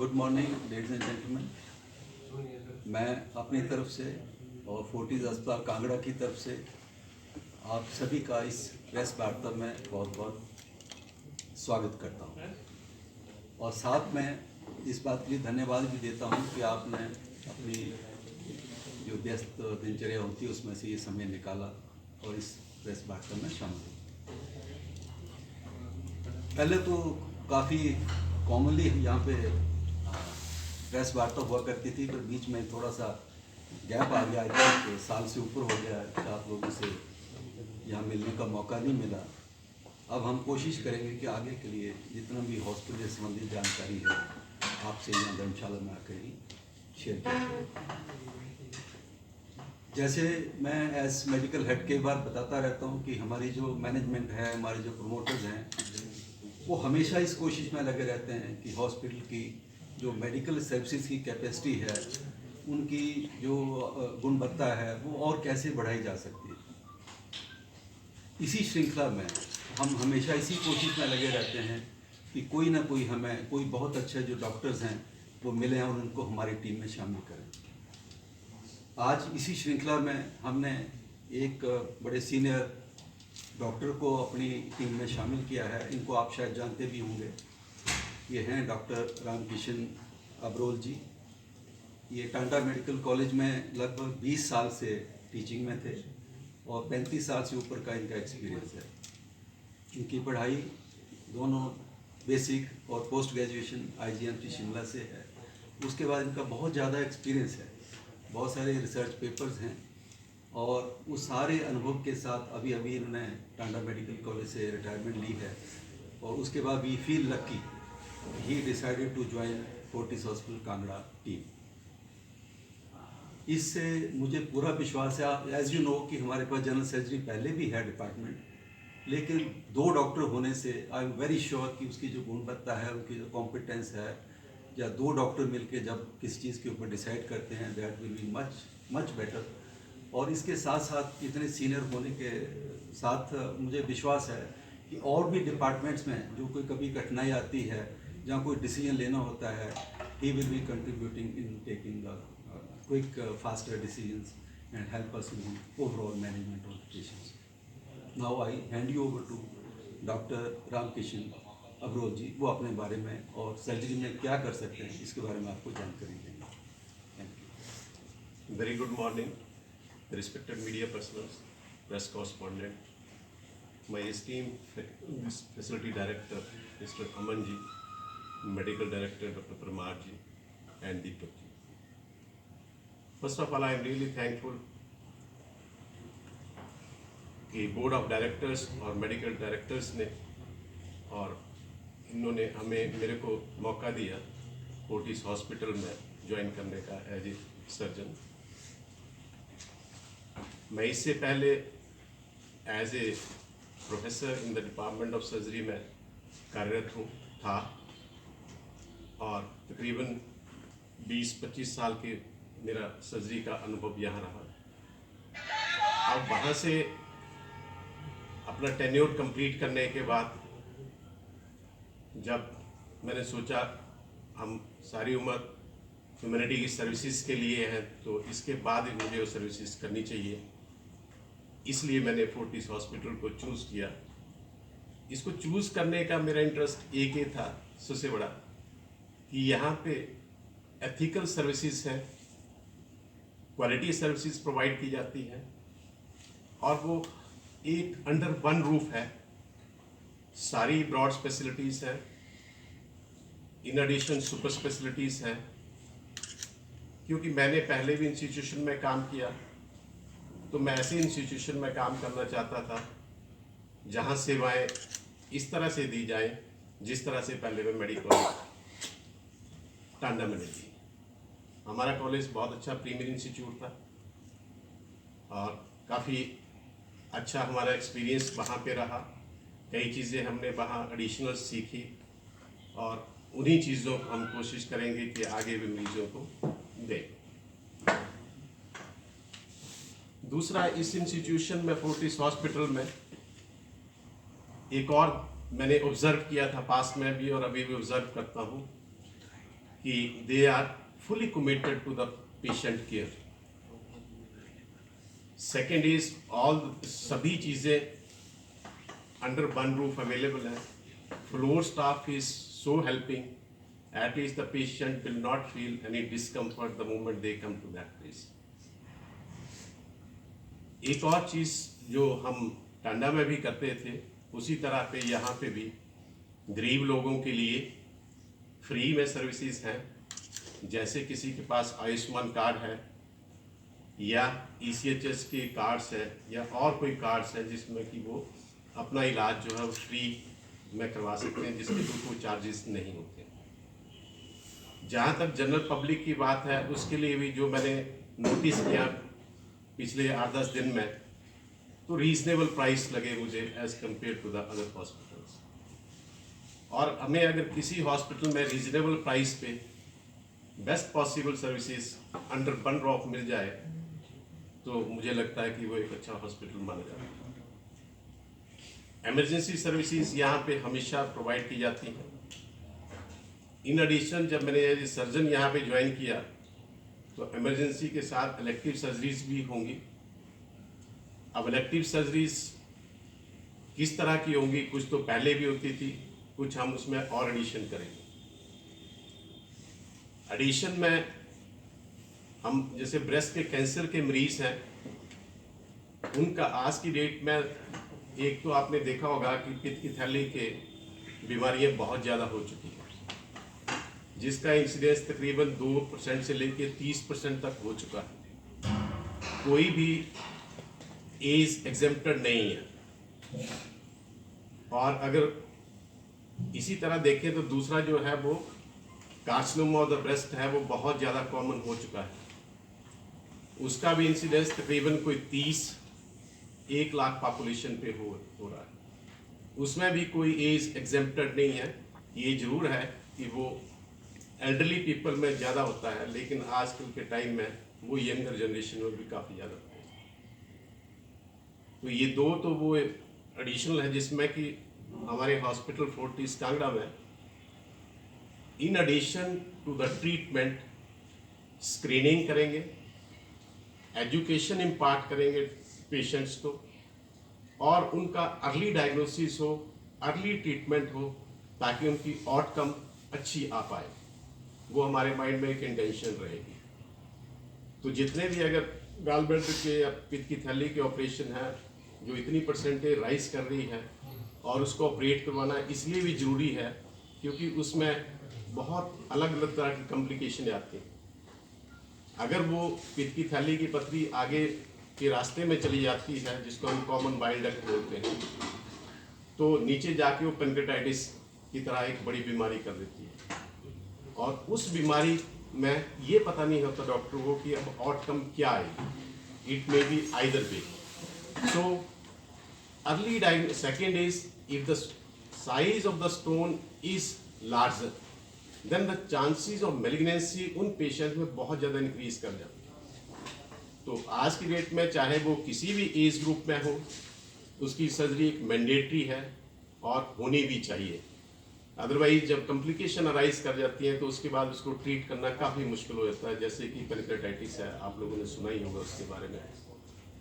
Good morning ladies and gentleman. मैं अपनी तरफ से और फोर्टिस अस्पताल कांगड़ा की तरफ से आप सभी का इस प्रेस वार्ता में बहुत बहुत स्वागत करता हूं और साथ में इस बात के लिए धन्यवाद भी देता हूं कि आपने अपनी जो व्यस्त दिनचर्या होती है उसमें से ये समय निकाला और इस प्रेस वार्ता में शामिल हुए। पहले तो काफ़ी कॉमनली यहाँ पे प्रेस वार्ता हुआ करती थी, पर बीच में थोड़ा सा गैप आ गया। एक साल से ऊपर हो गया कि आप लोगों से यहाँ मिलने का मौका नहीं मिला। अब हम कोशिश करेंगे कि आगे के लिए जितना भी हॉस्पिटल से संबंधित जानकारी है आपसे यहाँ धर्मशाला में आकर ही शेयर करें। जैसे मैं एज मेडिकल हेड कई बार बताता रहता हूँ कि हमारी जो मैनेजमेंट है, हमारे जो प्रमोटर्स हैं, वो हमेशा इस कोशिश में लगे रहते हैं कि हॉस्पिटल की जो मेडिकल सर्विसेज की कैपेसिटी है, उनकी जो गुणवत्ता है, वो और कैसे बढ़ाई जा सकती है। इसी श्रृंखला में हम हमेशा इसी कोशिश में लगे रहते हैं कि कोई ना कोई हमें कोई बहुत अच्छे जो डॉक्टर्स हैं वो मिलें और उनको हमारी टीम में शामिल करें। आज इसी श्रृंखला में हमने एक बड़े सीनियर डॉक्टर को अपनी टीम में शामिल किया है। इनको आप शायद जानते भी होंगे। ये हैं डॉक्टर रामकिशन अब्रोल जी। ये टांडा मेडिकल कॉलेज में लगभग 20 साल से टीचिंग में थे और 35 साल से ऊपर का इनका एक्सपीरियंस है। इनकी पढ़ाई दोनों बेसिक और पोस्ट ग्रेजुएशन IGMC शिमला से है। उसके बाद इनका बहुत ज़्यादा एक्सपीरियंस है, बहुत सारे रिसर्च पेपर्स हैं और उस सारे अनुभव के साथ अभी इन्होंने टांडा मेडिकल कॉलेज से रिटायरमेंट ली है। और उसके बाद we feel lucky he decided to join Fortis hospital Kangra team. इससे मुझे पूरा विश्वास है, आप एज यू नो कि हमारे पास जनरल सर्जरी पहले भी है डिपार्टमेंट, लेकिन 2 डॉक्टर होने से आई एम वेरी श्योर कि उसकी जो गुणवत्ता है, उनकी जो कॉम्पिटेंस है, या 2 डॉक्टर मिलकर जब किसी चीज़ के ऊपर डिसाइड करते हैं, that will be much better. और इसके साथ साथ इतने सीनियर होने के साथ मुझे विश्वास है कि और भी डिपार्टमेंट्स में जो कोई कभी कठिनाई आती है, जहाँ कोई डिसीजन लेना होता है, he will be contributing in taking the quick faster decisions and help us in overall management of patients. Now I hand you over to doctor Ramkishan Abrol ji. वो अपने बारे में और सर्जरी में क्या कर सकते हैं इसके बारे में आपको जानकारी देंगे। Thank you. Very good morning, respected media personnel, press correspondent, my esteemed facility director, Mr. Aman ji, medical director, Dr. Parmar ji, and Deepak ji. First of all, I am really thankful कि board of directors और medical directors ने और इन्होंने मेरे को मौका दिया Fortis hospital में ज्वाइन करने का एज ए सर्जन। मैं इससे पहले as a professor in the department of surgery में कार्यरत था और तकरीबन 20-25 साल के मेरा सर्जरी का अनुभव यहाँ रहा। अब वहाँ से अपना टेन्योर कंप्लीट करने के बाद जब मैंने सोचा हम सारी उम्र ह्यूमैनिटी की सर्विसेज के लिए हैं, तो इसके बाद ही मुझे वो सर्विसेज करनी चाहिए, इसलिए मैंने फोर्टिस हॉस्पिटल को चूज़ किया। इसको चूज़ करने का मेरा इंटरेस्ट एक ही था सबसे बड़ा कि यहाँ पे एथिकल सर्विसेज है, क्वालिटी सर्विसेज प्रोवाइड की जाती है और वो एक अंडर वन रूफ है। सारी ब्रॉड स्पेशलिटीज़ हैं, इन एडिशन सुपर स्पेशलिटीज़ हैं। क्योंकि मैंने पहले भी इंस्टीट्यूशन में काम किया, तो मैं ऐसे इंस्टीट्यूशन में काम करना चाहता था जहां सेवाएं इस तरह से दी जाएं जिस तरह से पहले मैं मेडिकल टांडा में दी। हमारा कॉलेज बहुत अच्छा प्रीमियर इंस्टीट्यूट था और काफ़ी अच्छा हमारा एक्सपीरियंस वहाँ पे रहा। कई चीज़ें हमने वहाँ एडिशनल सीखी और उन्हीं चीज़ों को हम कोशिश करेंगे कि आगे भी मरीजों को दें। दूसरा, इस इंस्टीट्यूशन में फोर्टिस हॉस्पिटल में एक और मैंने ऑब्जर्व किया था पास्ट में भी और अभी भी ऑब्जर्व करता हूँ कि they are fully committed to the patient care. Second is all सभी चीज़ें अंडर वन रूफ अवेलेबल है। Floor staff is so helping, at least the patient will not feel any discomfort the moment they come to that place. एक और चीज़ जो हम टांडा में भी करते थे, उसी तरह पे यहाँ पे भी गरीब लोगों के लिए फ्री में सर्विसेज हैं। जैसे किसी के पास आयुष्मान कार्ड है या ECHS के कार्ड्स है या और कोई कार्ड्स है जिसमें कि वो अपना इलाज जो है वो फ्री में करवा सकते हैं, जिसके कोई चार्जेस नहीं होते। जहाँ तक जनरल पब्लिक की बात है, उसके लिए भी जो मैंने नोटिस किया पिछले 8-10 दिन में, तो रीजनेबल प्राइस लगे मुझे as compared to the other hospitals. और हमें अगर किसी हॉस्पिटल में रीजनेबल प्राइस पे best possible services under one roof मिल जाए तो मुझे लगता है कि वो एक अच्छा हॉस्पिटल माना जाता है। इमरजेंसी सर्विसेज यहाँ पे हमेशा प्रोवाइड की जाती हैं। इन एडिशन जब मैंने एज ए सर्जन यहाँ पे ज्वाइन किया तो इमरजेंसी के साथ इलेक्टिव सर्जरीज भी होंगी। अब इलेक्टिव सर्जरीज किस तरह की होंगी, कुछ तो पहले भी होती थी, कुछ हम उसमें और एडिशन करेंगे। एडिशन में हम जैसे ब्रेस्ट के कैंसर के मरीज हैं, उनका आज की डेट में एक तो आपने देखा होगा कि पित्त की थैली के बीमारियां बहुत ज़्यादा हो चुकी हैं, जिसका इंसिडेंस तकरीबन 2% से लेकर 30% तक हो चुका है। कोई भी एज एग्जेम्प्टेड नहीं है। और अगर इसी तरह देखें तो दूसरा जो है वो कार्सिनोमा ऑफ द ब्रेस्ट है, वो बहुत ज़्यादा कॉमन हो चुका है। उसका भी इंसिडेंस तकरीबन कोई 1 लाख पॉपुलेशन पे हो रहा है। उसमें भी कोई एज एग्जेम्प्टेड नहीं है। ये जरूर है कि वो एल्डरली पीपल में ज़्यादा होता है, लेकिन आजकल के टाइम में वो यंगर जनरेशन में भी काफ़ी ज़्यादा होता है। तो ये दो तो वो एडिशनल है जिसमें कि हमारे हॉस्पिटल फोर्टिस कांगड़ा में in addition to the treatment screening करेंगे, एजुकेशन इम्पार्ट करेंगे पेशेंट्स को, और उनका अर्ली डायग्नोसिस हो, अर्ली ट्रीटमेंट हो, ताकि उनकी आउटकम अच्छी आ पाए। वो हमारे माइंड में एक इंटेंशन रहेगी। तो जितने भी अगर गॉलब्लैडर के या पित्त की थैली के ऑपरेशन है जो इतनी परसेंटेज राइज कर रही है, और उसको ऑपरेट करवाना इसलिए भी ज़रूरी है क्योंकि उसमें बहुत अलग अलग तरह की कॉम्प्लिकेशन आती हैं। अगर वो पित्त की थैली की पथरी आगे के रास्ते में चली जाती है, जिसको हम कॉमन बाइल डक्ट बोलते हैं, तो नीचे जाके वो पेनक्रेटाइटिस की तरह एक बड़ी बीमारी कर देती है। और उस बीमारी में ये पता नहीं होता डॉक्टर को कि अब आउटकम क्या आएगी। It may be either way. So early diagnosis, second is if the size of the stone is larger than the chances of malignancy उन पेशेंट में बहुत ज़्यादा इंक्रीज कर जाती है। तो आज की डेट में चाहे वो किसी भी एज ग्रुप में हो, उसकी सर्जरी एक मैंडेटरी है और होनी भी चाहिए। अदरवाइज जब कॉम्प्लिकेशन अराइज कर जाती हैं तो उसके बाद उसको ट्रीट करना काफ़ी मुश्किल हो जाता है। जैसे कि पेनक्रेटाइटिस है, आप लोगों ने सुना ही होगा उसके बारे में।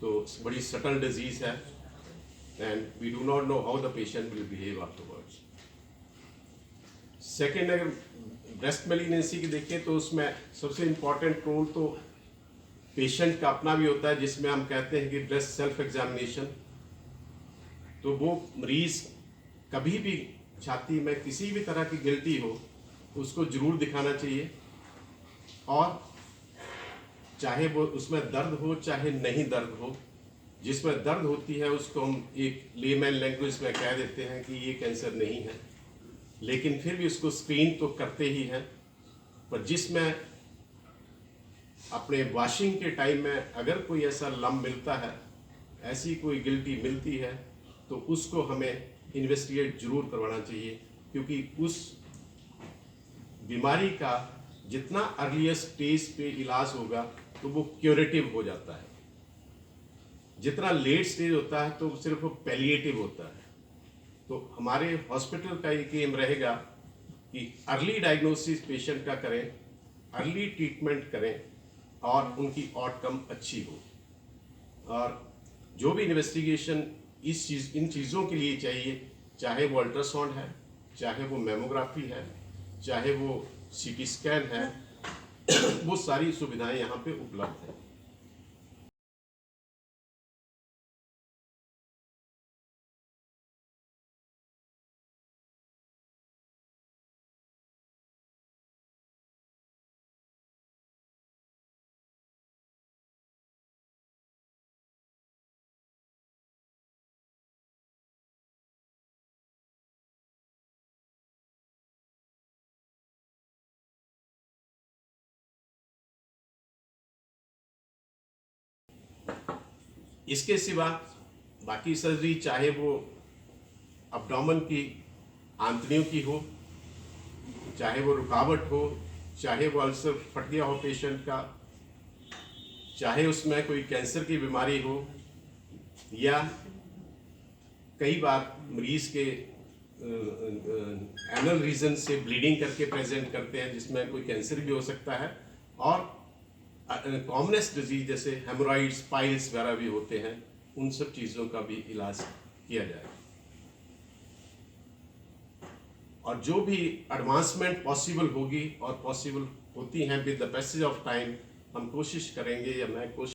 तो बड़ी सटल डिजीज़ है and we do not know how the patient will behave afterwards. Second, अगर ब्रेस्ट मेलिग्नेंसी की देखें तो उसमें सबसे इम्पॉर्टेंट रोल तो पेशेंट का अपना भी होता है, जिसमें हम कहते हैं कि ब्रेस्ट सेल्फ एग्जामिनेशन। तो वो मरीज़ कभी भी छाती में किसी भी तरह की गिल्टी हो उसको जरूर दिखाना चाहिए, और चाहे वो उसमें दर्द हो चाहे नहीं दर्द हो। जिसमें दर्द होती है उसको हम एक लेमैन लैंग्वेज में कह देते हैं कि ये कैंसर नहीं है, लेकिन फिर भी उसको स्क्रीन तो करते ही हैं। पर जिसमें अपने वॉशिंग के टाइम में अगर कोई ऐसा लम्ब मिलता है, ऐसी कोई गिल्टी मिलती है, तो उसको हमें इन्वेस्टिगेट जरूर करवाना चाहिए, क्योंकि उस बीमारी का जितना अर्लीस्ट स्टेज पे इलाज होगा तो वो क्यूरेटिव हो जाता है। जितना लेट स्टेज होता है तो सिर्फ वो पैलिएटिव होता है। तो हमारे हॉस्पिटल का एक एम रहेगा कि अर्ली डायग्नोसिस पेशेंट का करें, अर्ली ट्रीटमेंट करें और उनकी आउटकम अच्छी हो। और जो भी इन्वेस्टिगेशन इन चीज़ों के लिए चाहिए, चाहे वो अल्ट्रासाउंड है, चाहे वो मेमोग्राफी है, चाहे वो सीटी स्कैन है, वो सारी सुविधाएं यहाँ पे उपलब्ध हैं। इसके सिवा बाकी सर्जरी, चाहे वो अब्डोमेन की आंतड़ियों की हो, चाहे वो रुकावट हो, चाहे वो अल्सर फट गया हो पेशेंट का, चाहे उसमें कोई कैंसर की बीमारी हो, या कई बार मरीज के एनल रीजन से ब्लीडिंग करके प्रेजेंट करते हैं, जिसमें कोई कैंसर भी हो सकता है, और कॉमनेस्ट डिजीज जैसे हेमोरॉइड्स, पाइल्स वगैरह भी होते हैं, उन सब चीज़ों का भी इलाज किया जाए। और जो भी एडवांसमेंट पॉसिबल होगी और पॉसिबल होती हैं with the passage of time, हम कोशिश करेंगे, या मैं कोशिश